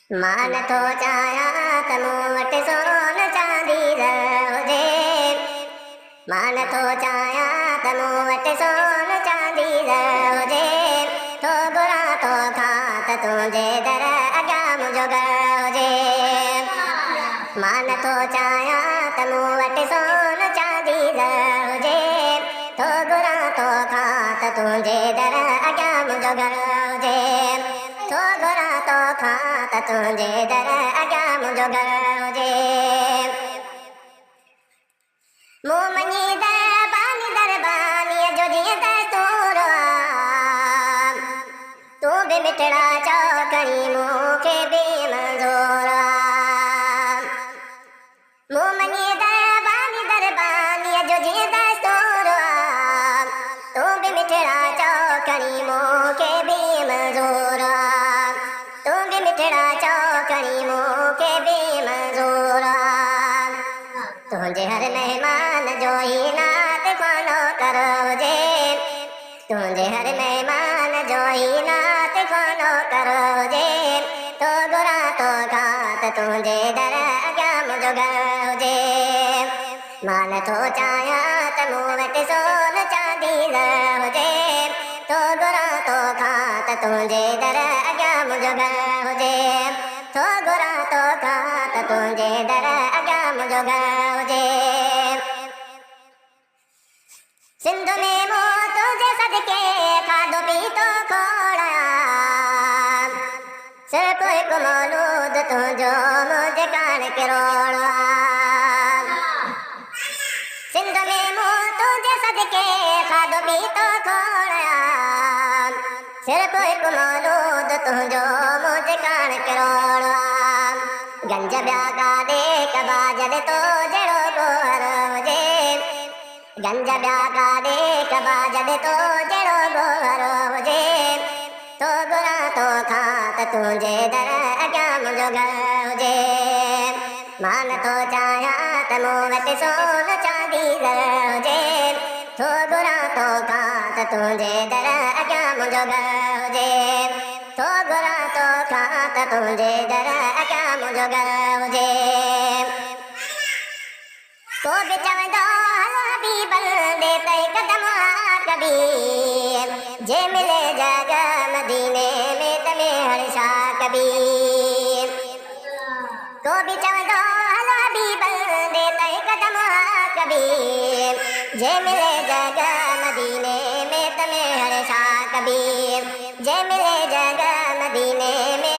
मान थो चाहियां त मूं वटि सोन चांदी हुजे। मान थो चाहियां त मूं वटि सोन चांदी हुजे। थो घुरां तोखां त तुंहिंजे दर अॻियां मुंहिंजो घरु हुजे। मान थो चाहियां त मूं वटि सोन चांदी हुजे। थो घुरां तोखां त तुंहिंजे दर अॻियां मुंहिंजो घरु हुजे। थो घुरां तोखां त तुंहिंजे दर अॻियां मुंहिंजो घरु हुजे। मूं मञी दरबानीअ जो जीअं दस्तूर आहे। तूं बि मिठड़ा चओ करी मूंखे बि मंज़ूर आहे। मूं मञी दरबानीअ जो जीअं दस्तूर आहे। तूं बि मिठड़ा चओ करी मूंखे बि मंज़ूर आहे। तूं बि मिठड़ा चओ करी मूंखे बि मंज़ूर आहे। तुंहिंजे हर महिमान जो ई नात ख़ानो कर हुजे। तुंहिंजे हर महिमान जो ई नात ख़ानो कर हुजे। तो घुरां तोखां त तुंहिंजे दर अॻियां मुंहिंजो घरु हुजे। मान थो चाहियां त मूं वटि सोन चांदी हुजे। तो घुरां तोखां त तुंहिंजे दर अॻियां मुंहिंजो घरु हुजे। तो घुरां तोखां त तुंहिंजे दर अॻियां मुंहिंजो घरु हुजे। सिंध में मूं तुंहिंजे सदके खाधो पीतो खोड़ियां। सिर्फ़ हिकु मौलूद तुंहिंजो मुंहिंजे कान किरोड़ आहे। सिंध में मूं तुंहिंजे सदके खाधो पीतो खोड़ियां। सिर्फ़ हिकु मौलूद तुंहिंजो मुंहिंजे कान किरोड़ आहे। गंज ॿिया काॾे कबा जॾहिं तो जहिड़ो गोहर हुजे। गंज ॿिया काॾे कबा जॾहिं तो जहिड़ो गोहर हुजे। तो घुरां तोखां त तुंहिंजे दर अॻियां मुंहिंजो घरु हुजे। मान थो चाहियां त मूं वटि सोन चांदी हुजे। थो घुरां तोखां त तुंहिंजे दर अॻियां मुंहिंजो घरु हुजे। थो घुरां तोखां त तुंहिंजे दर अॻियां मुंहिंजो घरु हुजे। को बि चवंदो हलो हबीब ॾे तई कदम कबीर। जे मिले जग मदीने में तमे हर छा कबीर। को बि चवंदो हलो हबीब ॾे तई कदम कबीर। जे मिले जग मदीने में तमे हर छा कबीर। जे मिले जग